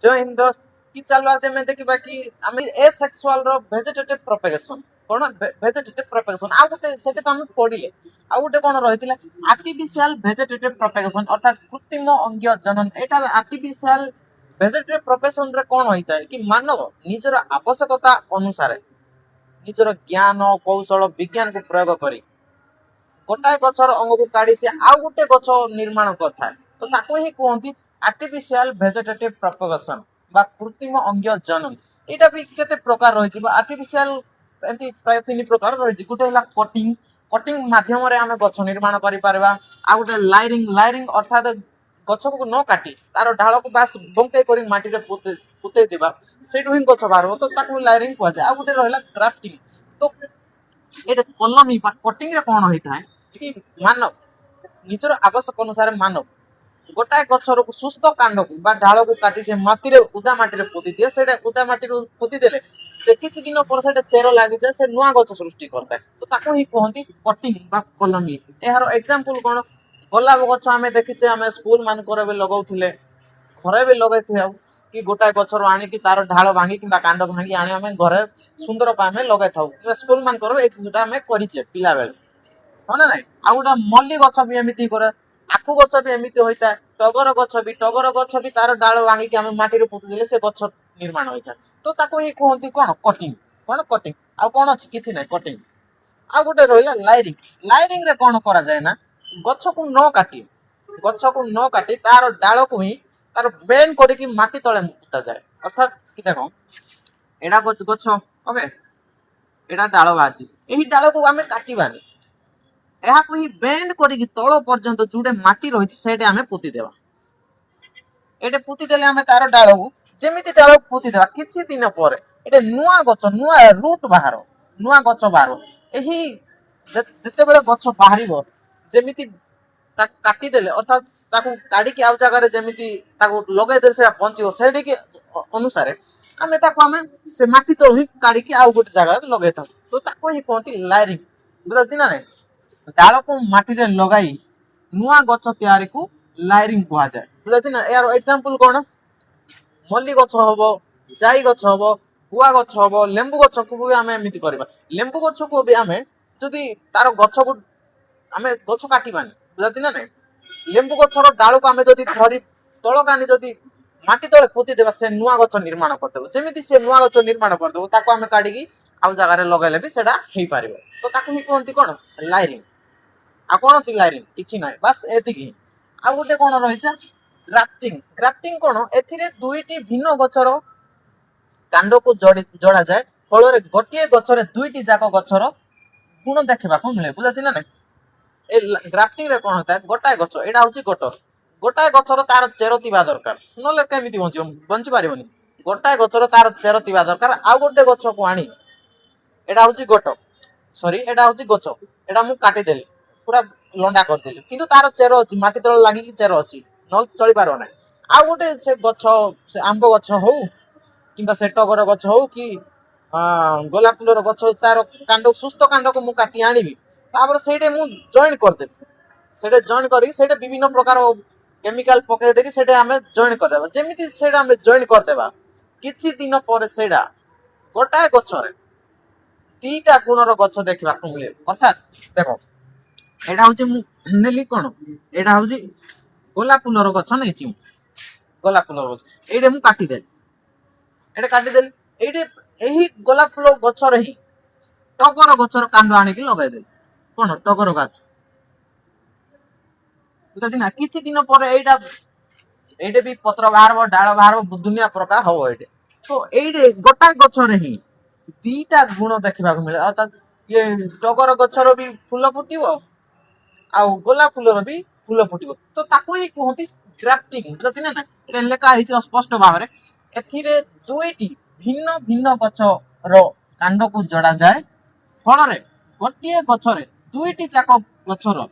जय हिंद दोस्त कि चलो आज मैं देखिबा कि आमे एसेक्सुअल रो वेजिटेटिव प्रोपेगेशन कोन वेजिटेटिव प्रोपेगेशन आ गुटे सेटे तो हम पढिले आ गुटे कोन रहितिला आर्टिफिशियल वेजिटेटिव प्रोपेगेशन अर्थात कृत्रिम अंगीय जनन एटा आर्टिफिशियल वेजिटेटिव प्रोपेगेशन रे कोन होइता है कि मानव निजर आवश्यकता अनुसार निजर ज्ञान कौशल विज्ञान को प्रयोग करी गोटाए गछर अंग को काढी से आ गुटे गछ निर्माण करथा तो ताको ही कहंती आर्टिफिशियल वेजिटेटिव प्रोपेगेशन बा कृत्रिम अंगीय जनन एटा भी केते प्रकार रहिछि बा आर्टिफिशियल एंती प्राय तीन प्रकार रहिछि गुटे हला कटिंग कटिंग माध्यम रे हमें गछ निर्माण करि परबा आ गुटे लायरिंग लायरिंग अर्थात गछ को न काटी तार ढाल को बास बंकै करी माटी रे पुते देबा सेठु ही गछ बारबो तो ताको लायरिंग कहै छै आ गुटे रहला ग्राफ्टिंग तो एटा कलमी बा कटिंग रे कोन होइता है कि मानव निजर आवश्यक अनुसार मानव गोटाए गछर सुस्थ कांड को बा ढाल को काटी से माटी रे उदा माटी रे पोती दिए सेटा उदा माटी रे पोती देले से किछि दिन पर सेटा चेर लागि जाय से नुआ गछ सृष्टि करता है तो ताको ही कहंती कटिंग बा कलमी एहारो एग्जांपल कोन गोलाप गछ हमें देखिछे हमें स्कूल मान करे बे लगाउथिले घरे भी लगे थे कि गोटाए गछर आनी कि तार ढाल भांगी कि कांड भांगी आनी हमें घरे सुंदर पा हमें लगे थाउ स्कूल मान करे ए चीजटा हमें करिचे पिला बेले हो ना नहीं आ गोटा मल्ली गछ भी एमिति करे आखु गछ भी एमिति होइता टगर गछ भी तार डाल भांगी कि हमें माटी रे पोति देले से गछ निर्माण होइता तो ताको ही कहंती कोन कटिंग आ कोन अछि किछि नै कटिंग आ गोटे रहिला लायरिंग लायरिंग रे कोन करा जाय ना गछ को न काटी तार डाल को ही तार बेंड करी कि माटी तळे मुता जाय अर्थात कि देखो एडा गछ ओके एडा डाल बाजी एही डाल को हमें काटिबानी ଏହା କୁ ହିଁ ବେଣ୍ଡ କରିକି ତଳ ପର୍ଯ୍ୟନ୍ତ ଯୋଉଟେ ମାଟି ରହିଛି ସେଇଟା ଆମେ ପୋତି ଦେବା ଏଟେ ପୋତି ଦେଲେ ଆମେ ତାର ଡାଳକୁ ଯେମିତି ଡାଳକୁ ପୋତି ଦେବା କିଛି ଦିନ ପରେ ଏଟେ ନୂଆ ଗଛ ନୂଆ ରୁଟ ନୂଆ ଗଛ ବାହାର ଏହି ଯେତେବେଳେ ଗଛ ବାହାରିବ ଯେମିତି ତାକୁ କାଟି ଦେଲେ ଅର୍ଥାତ ତାକୁ କାଢିକି ଆଉ ଜାଗାରେ ଯେମିତି ତାକୁ ଲଗେଇ ଦେଲେ ସେଟା ବଞ୍ଚିବ ସେଇଠିକି ଅନୁସାରେ ଆମେ ସେ ମାଟି ତଳୁ ହିଁ କାଢିକି ଆଉ ଗୋଟେ ଜାଗାରେ ଲଗେଇଥାଉ ତ ତାକୁ ହିଁ କହନ୍ତି ଲାୟରିଂ ବୁଝାଉଛି ନା ନାଇଁ डाल को माटी रे लगाई नुआ गछ तैयारी को लायरिंग कहा जाए बुझाछि ना यार एग्जांपल कोन मल्ली गछ हबो जाई गछ हबो गुआ गछ हबो लेंबू गछ को भी हमें एमिति करबा लेंबू गछ को भी हमें जदी तार गछ को हमें गछ काटिबानी बुझाछि ना नै लेंबू गछर डाल को हमें जदी धरी तळ कानी जदी माटी तळे पोती देबा से नुआ गछ निर्माण करदेबो जेमिति से नुआ गछ निर्माण करदेबो ताको हमें काढिकी आउ जगह रे लगाइले भी सेटा हेई पारिबो तो ताको ही कोनती कोन लायरिंग आ कोन अछि लायरिंग किछि नै बस एतिकी आ गुटे कोन रहिछा ग्राफ्टिंग ग्राफ्टिंग कोन एथिरे दुईटी भिन्न गछर कांड को जोड़ा जाए फल रे गोटिए गछरे दुईटी जाक गछर गुण देखबा को मिले बुझाछि ना नै ए ग्राफ्टिंग रे कोन होता है गोटाए गछ एडा होछि गोटाए गछर तार चेर तिबा दरकार नले केमिति बंची पारिबोनी गोटाए गछर तार चेर तिबा दरकार आ गोटे गछ को आनी एडा होछि एडा होछि गछ एडा मु काटी देली पूरा लंडा कर देली किंतु तार चेर अछि माटी तळ लागि कि चेर अछि न चली पारो नै आ गोटे से गछ से आंबो गछ हो किंबा से टगर गछ हो कि गोलाप फुलर गछ तार कांड सुस्थ कांड को मु काटी आनिबी तापर सेटे मु जॉइन कर देबी सेटे जॉइन करी सेटे विभिन्न प्रकार केमिकल पके देकी सेटे हमें जॉइन कर देबा जेमिति सेटा हमें जॉइन कर देबा किछि दिन पर सेडा गोटाए गछरे तीटा गुणर गछ देखबा को मिले अर्थात देखो एडा होची मु नेली कोन एडा होची गोलाप फुलर गछ नैची गोलाप फुलर गछ एडे मु काटी देली एडे एही गोलाप फुल गछ रही टगर गछर कांड आनी कि लगाई देली कोन टगर गछ बुझाछि ना किछि दिन पर एडे भी पत्र बाहरबो डाळ बाहरबो दुनिया प्रकार हो एडे तो एडे गोटाए गछ रही दीटा गुण देखबा को मिले अर्थात ये टगर गछर भी फूल फुटिबो आ गोलाप फुलर भी फूल फुटिबो तो ताको ही कहंती ग्राफ्टिंग बुझाछि ना ए लेखा हिच स्पष्ट भाबरे एथिरे दुईटी भिन्न भिन्न गछ रो कांड को जोड़ा जाए फल रे गोटिए गछरे दुईटी जाक गछर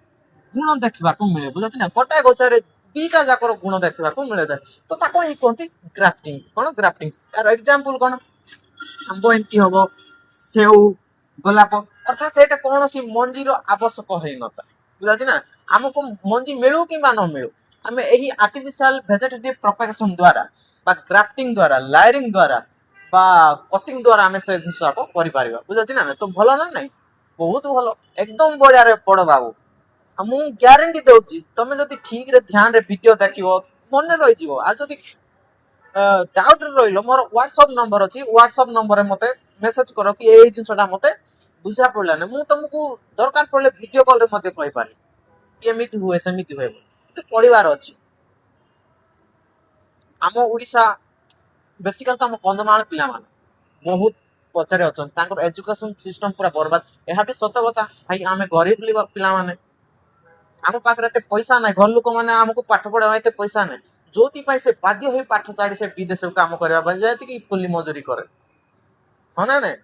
गुण देखबा को मिले बुझाछि ना गोटाए गछरे दीटा जाकर गुण देखबा को मिले जाए तो ताको ही कहंती ग्राफ्टिंग कोन ग्राफ्टिंग यार एग्जांपल कोन आंबो एमती हबो सेउ गोलाप अर्थात एटा कोनोसी मंजीर आवश्यक होई नता बुझाछि ना हमको मंजी मिलू कि न मिलू आमे एही आर्टिफिशियल वेजिटेटिव प्रोपेगेशन द्वारा बा ग्राफ्टिंग द्वारा लायरिंग द्वारा बा कटिंग द्वारा आमे से जिंस को करि परिबा बुझाछि ना तो भलो ना नहीं बहुत भलो एकदम बढ़िया रे पड़ बाबू मु ग्यारंटी दउछि तमे जदि ठीक रे ध्यान रे वीडियो देखिबो मन रहि जिवो आ जदि डाउट रहिलो मोर व्हाट्सएप नंबर अछि व्हाट्सएप नंबर रे मते मेसेज करो कि एही जिंसटा मते बुझा पड़ला ने मु तुमको दरकार पड़ले वीडियो कॉल रे मते कहि पारि केमिति हुए समिति हुए तो पढ़िबार अछि आम ओडिशा बेसिकल तो आम कंधमाल पिला मान बहुत पछारे अछन तांकर एजुकेशन सिस्टम पूरा बर्बाद एहा भी सत कथा भाई आमे गरीब पिला माने आम पाखरे एते पैसा नै घर लोक माने हमको पाठ पढावा एते पैसा नै जोति पाई से बाध्य होई पाठ छाडी से विदेश काम करबा बन जायति कि कुली मजूरी करे हना नै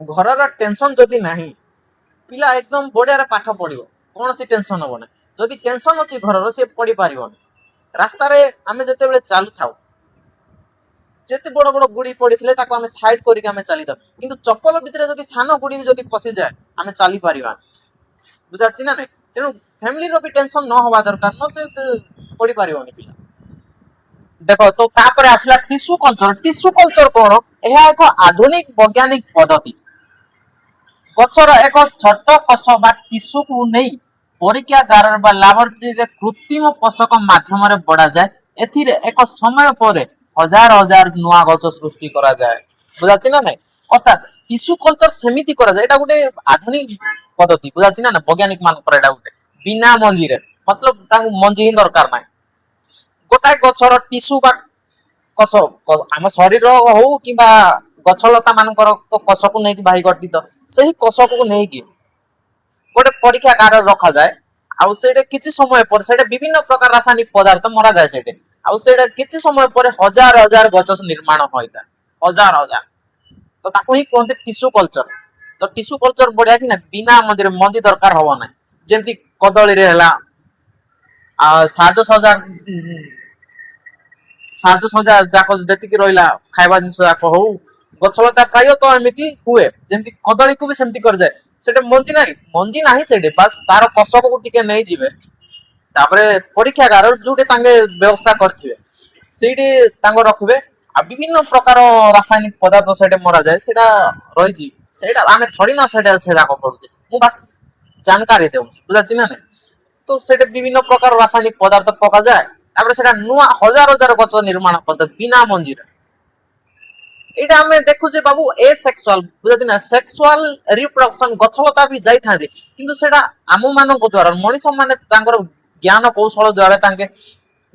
घरर टेंशन जदी नाही पिला एकदम बढ़िया रे पाठ पढिबो कोन सी टेंशन होबो नै जदी टेंशन अछि घरर से पढि पारिबो रास्ता रे आमे जते बेले चालु थाउ जेते बड़ बड़ गुडी पडिथिले ताको आमे साइड करिक आमे चली दो किंतु चप्पल भितरे जदी सानो गुडी जदी पसि जाय आमे चाली परिबा बुझाछि ना नै तेनु फैमिली रो भी टेंशन न होबा दरकार न जे पढि परिबोनी पिला देखो तो तापरे आसला टिश्यू कल्चर कोन एहा एक आधुनिक वैज्ञानिक पद्धति गछर एक छोट कष बा टिश्यू को नै परीक्षागार बा लैबोरेटरी रे कृत्रिम पोषक माध्यम रे बडा जाय एथिरे एक समय परे हजार हजार नुआ गछ सृष्टि करा जाए बुझाछि ना नै अर्थात टिश्यू कल्चर समिति करा जाय एटा गुटे आधुनिक पद्धति बुझाछि ना वैज्ञानिक मान पर एटा गुटे बिना मंजी रे मतलब तांग मंजी ही दरकार नै गोटाय गछर टिश्यू बा कष आम शरीर हो किबा गछलता मानकर तो कष को नै कि भाई गठित सही कष को नै कि गोटे परीक्षागार रखा जाए आउ सेटे किछि समय पर सेटे विभिन्न प्रकार रासायनिक पदार्थ मरा जाए सेटे आउ सेटे किछि समय पर हजार हजार गछ निर्माण होइता हजार हजार तो ताको ही कोनते टिश्यू कल्चर तो टिश्यू कल्चर बढ़िया कि ना बिना मंजी दरकार होबो ना जेंति कदली रे हला आ साजो सजा जाको जति कि रहिला खाइबा जिंस जाको हो गछलता प्राय तो एमिति हुए जेंति कदली को भी सेमति कर जाए सेटे मंजी नाही सेटे बस तार कषक को टिके नै जिवे तापरे परीक्षागार जोटे तांगे व्यवस्था करथिबे सेठी तांगो रखबे आ विभिन्न प्रकार रासायनिक पदार्थ सेटे मरा जाए सेटा रहि जी सेटा आमे थोड़ी ना सेटा से जाको पडुचे मु बस जानकारी देउ बुझाछि ना तो सेटे विभिन्न प्रकार रासायनिक पदार्थ पका जाए तापरे सेटा नुआ हजार हजार गछ निर्माण करते बिना मंजी रे एटा हमें देखु जे बाबू ए सेक्सुअल बुझाछि ना सेक्सुअल रिप्रोडक्शन गछलता भी जाई थांदे किंतु सेटा आमु मानन को द्वारा मनीष माने तांकर ज्ञान कौशल द्वारा तांके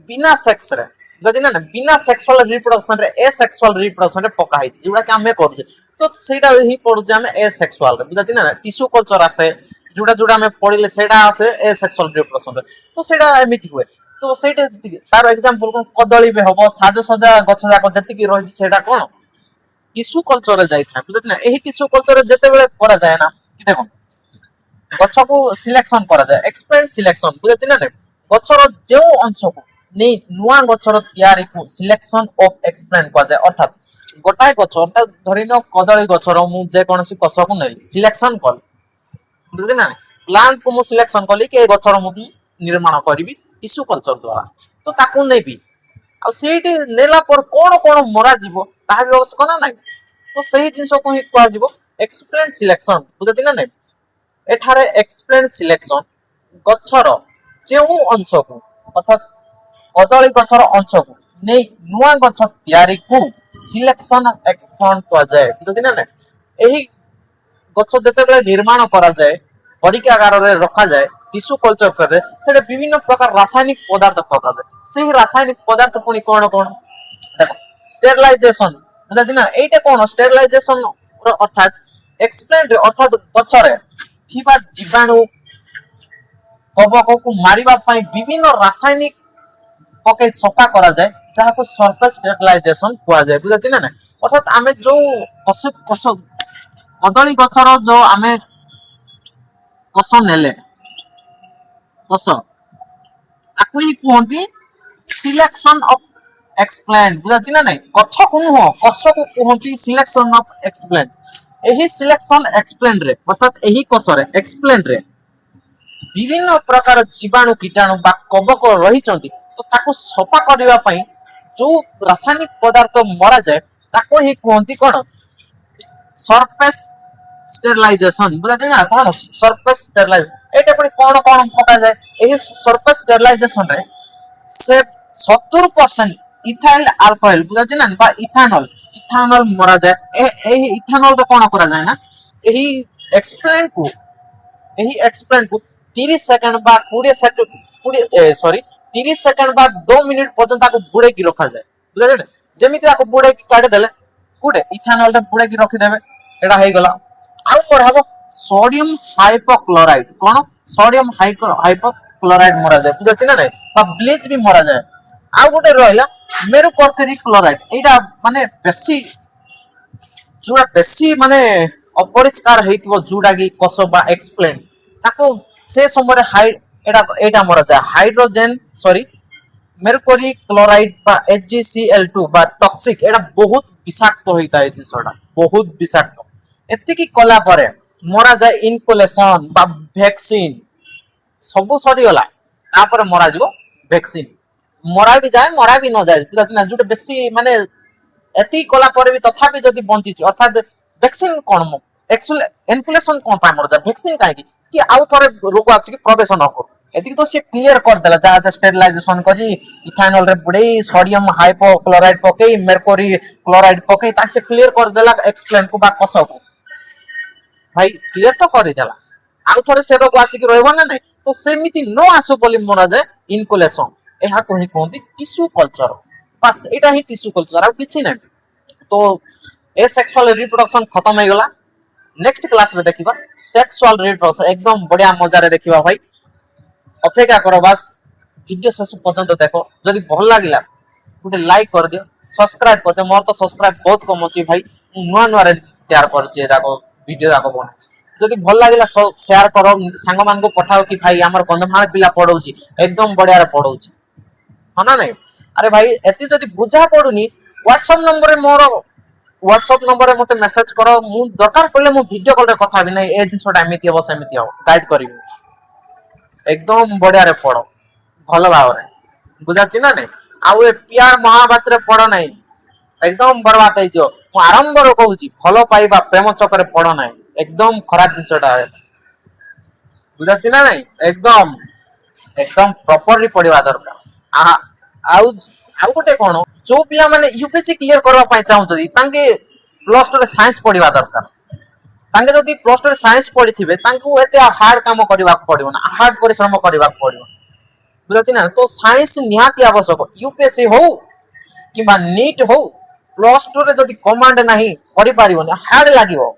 बिना सेक्स रे बुझाछि ना बिना सेक्सुअल रिप्रोडक्शन रे ए सेक्सुअल रिप्रोडक्शन रे पका हिति जेउडा कि हमें करू तो सेटा ही पडु जे हमें ए सेक्सुअल रे बुझाछि ना टिश्यू कल्चर आसे जोडा जोडा हमें पढिले सेटा आसे ए सेक्सुअल रिप्रोडक्शन रे तो सेटा एमिति हुए तो सेटा तार एग्जांपल को कदली बे हबो साजो सजा गछ जाको जति कि रहि सेटा कोन टिश्यू कल्चर रे जाई था बुझत ना एही टिश्यू कल्चर रे जते बेले करा जाय ना कि देखो गछ को सिलेक्शन करा जाय एक्सपेरिमेंट सिलेक्शन बुझत ना गछर जे अंश को नै नुआ गछर तयारी को सिलेक्शन ऑफ एक्सपेरिमेंट करा जाय अर्थात गोटाय गछ अर्थात धरिनो कदली गछर मु जे कोनसी कष को नै सिलेक्शन कर बुझत ना प्लांट को मु सिलेक्शन कली के गछर मु निर्माण करिवि टिश्यू कल्चर द्वारा तो ताकू नै भी आ सेठी नेला पर कोन कोन मरा जीवो ता भी आवश्यक ना नै तो सही जिंस को ही कहा जीवो एक्सपेरिमेंट सिलेक्शन बुझति ना नै एठारे एक्सपेरिमेंट सिलेक्शन गछर जेउ अंश को अर्थात कदली गछर अंश को नै नुआ गछ तयारी को सिलेक्शन एक्सपेरिमेंट कहा जाय बुझति ना नै एही गछ जते बेले निर्माण करा जाय परीक्षागार रे रखा जाय टिश्यू कल्चर करे सेटे विभिन्न प्रकार रासायनिक पदार्थ पका जाय सेही रासायनिक पदार्थ पुनी कोन कोन देखो स्टेरिलाइजेशन बुझाछि ना एटा कोन स्टेरिलाइजेशन अर्थात एक्सपेरिमेंट अर्थात गछरे थिबा जीवाणु कवक को मारिबा पई विभिन्न रासायनिक पके सफा करा जाय जहा को सरफेस स्टेरिलाइजेशन कुआ जाय बुझाछि ना अर्थात आमे जो कष कदली गछर जो आमे कष नेले कष ताकू ही कहंती सिलेक्शन ऑफ एक्सप्लेन बुझाछि ना कछ को हो कष को कहंती सिलेक्शन ऑफ एक्सप्लेन एही सिलेक्शन एक्सप्लेन रे अर्थात एही कष रे एक्सप्लेन रे विभिन्न प्रकार जीवाणु कीटाणु बा कवक रहिचंती तो ताको सफा करबा पई जो रासायनिक पदार्थ मरा जाए ताको ही कहती कौन सरफेस स्टेरिलाइजेशन बुझा जाए ना कौन सरफेस स्टेरिलाइज एटा पुनी कौन कौन पका जाए एही सरफेस स्टेरिलाइजेशन रे से 70% इथाइल अल्कोहल बुझा जाए ना बा इथानॉल इथानॉल मरा जाए एही इथानॉल तो कौन करा जाए ना एही एक्सप्लेन को 30 सेकंड बा 20 सेकंड 20 सॉरी 30 सेकंड बा 2 मिनिट पर्यंत ताको बुड़े की रखा जाए बुझा जाए जेमिति ताको बुड़े की काढे देले कुडे इथानॉल रे बुड़े की रखि देबे एडा हे गला आउ मोर हबो सोडियम हाइपोक्लोराइड कोन सोडियम हाइपोक्लोराइड मरा जाए बुझा छी ना नै बा ब्लीच भी मरा जाए आउ गोटे रहला मेरुकर्करी क्लोराइड एडा माने बेसी जोड़ा बेसी माने अपरिष्कार हेतिबो जोड़ा की कसबा एक्सप्लेन ताको से समय हाई एडा एडा मरा जाए हाइड्रोजन सॉरी मेर्कुरी क्लोराइड बा HgCl2 बा टॉक्सिक एडा बहुत विषाक्त होइता है जिसोडा बहुत विषाक्त एति की कला परे मरा जाए इनकुलेशन बा वैक्सीन सब सरी गला तापर मरा जिवो वैक्सीन मरा भी जाए मरा भी न जाए बुझा ना जोटे बेसी माने एति कला पर भी तथापि जदि बंची अर्थात वैक्सीन कोन एक्चुअली इनकुलेशन कोन पाए मर जा वैक्सीन काहे कि आउ थरे रोग आसी कि प्रवेश न हो एति तो से क्लियर कर देला जहां स्टेरिलाइजेशन करी इथानॉल रे बुडे सोडियम हाइपोक्लोराइड पके मेर्कुरी क्लोराइड पके ता से क्लियर कर देला एक्सप्लेन को बा कसो को भाई क्लियर तो कर देला आउ थरे से रोग आसी कि रहबो ना नै तो सेमिति न आसो बोली मरा जाए इनकुलेशन एहा को ही कहंती टिश्यू कल्चर बस एटा ही टिश्यू कल्चर आ किछि नै तो ए सेक्सुअल रिप्रोडक्शन खत्म हो गला नेक्स्ट क्लास रे देखिबा सेक्सुअल रिप्रोडक्शन एकदम बढ़िया मजा रे देखिबा भाई अपेक्षा करो बस वीडियो शेष पर्यंत देखो जदि भल लागिला गोटे लाइक कर दियो सब्सक्राइब कर दियो मोर तो सब्सक्राइब बहुत कम अछि भाई नुआ नुआ रे तैयार करछि जाको वीडियो जाको बनाछि जदि भल लागिला शेयर करो संग मान को पठाओ कि भाई हमर कंधमाल पिला पढौछि एकदम बढ़िया रे पढौछि हना नै अरे भाई एति जदि बुझा पडुनी WhatsApp नंबर रे मोर WhatsApp नंबर रे मते मेसेज करो मु दरकार पड़ले मु वीडियो कॉल रे कथा भी नै ए जिसोटा एमिति हो सेमिति हो गाइड करिवि एकदम बढ़िया रे पढ़ो भल भाव रे बुझाची ना नै आउ ए प्यार महाभारत रे पढ़ो नै एकदम बर्बाद हो जो मु आरंभ रो कहूची भल पाइबा प्रेम चक्कर रे पढ़ो नै एकदम खराब जिसोटा है बुझाची ना नै एकदम एकदम प्रॉपरली पढ़िबा दरकार आ आउ आउ गोटे कोन जो पिला माने यूपीएससी क्लियर करबा पई चाहउतदी तांके प्लस 2 रे साइंस पढ़िबा दरकार तांके जदि प्लस 2 रे साइंस पढ़िथिबे तांको एते हार्ड काम करबा पड़िबो ना हार्ड परिश्रम करबा पड़िबो बुझाची ना तो साइंस निहाती आवश्यक यूपीएससी हो किबा नीट हो प्लस 2 रे जदि कमांड नाही करि पारिबो हार्ड लागिवो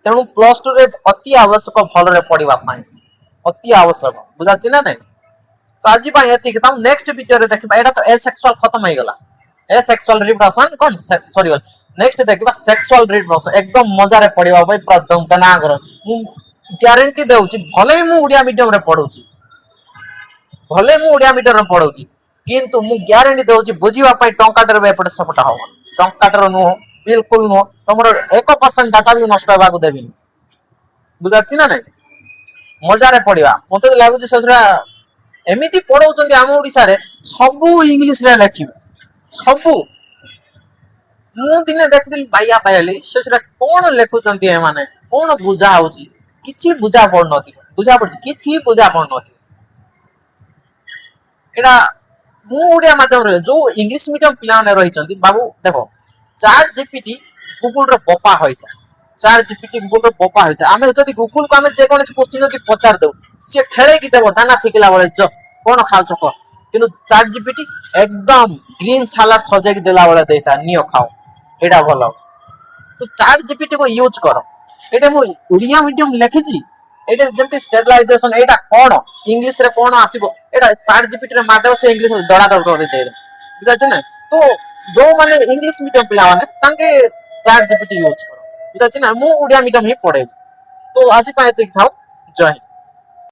तेनु प्लस 2 रे अति आवश्यक भल रे पढ़िबा साइंस अति आवश्यक बुझाची ना नै तो आज भाई एति हम नेक्स्ट वीडियो रे देखबा एटा तो एसेक्सुअल खत्म हो गला एसेक्सुअल रिप्रोडक्शन कोन सॉरी नेक्स्ट देखबा सेक्सुअल रिप्रोडक्शन एकदम मजा रे पढ़िबा भाई प्रदम तना कर मु गारंटी देउची भले मु उडिया मीडियम रे पढौची भले मु उडिया मीडियम रे पढौची किंतु मु गारंटी देउची बुझिबा पई टंकाटर बे एपटे सपटा हो टंकाटर नो बिल्कुल नो तमरो 1% डाटा भी नष्ट होबा को देबिनी बुझाची ना नै मजा रे पढ़िबा मते लागुची ससुरा एमिति पढौचंदी आम ओडिसा रे सब इंग्लिश रे लिखिबे सब मु दिने देखदिल बाया बायले ससुरा कोन लेखुचंदी ए माने कोन बुझा होची किछि बुझा पड़ नथि बुझा पड़छि किछि बुझा पड़ नथि एडा मु ओडिया माध्यम रे जो इंग्लिश मीडियम पिला ने रहिचंदी बाबू देखो चैट जीपीटी गूगल रे बपा होइता चैट जीपीटी गूगल रे बपा होइता आमे जदी गूगल को आमे जे कोन क्वेश्चन जदी पचार दउ से खेले की देबो दाना फिकला बळे ज कोन खाउ छको किंतु चैट जीपीटी एकदम ग्रीन सलाड सजे की देला बळे देता नियो खाओ एडा भलो तो चैट जीपीटी को यूज करो एडा मु ओडिया मीडियम लेखिजी एडा जंती स्टेरिलाइजेशन एडा कोन इंग्लिश रे कोन आसीबो एडा चैट जीपीटी रे माध्यम से इंग्लिश दड़ा दड़ कर दे बुझाछ ना तो जो माने इंग्लिश मीडियम पिला माने तांके चैट जीपीटी यूज करो बुझाछ ना मु ओडिया मीडियम ही पढे तो आज पाए देख थाओ जय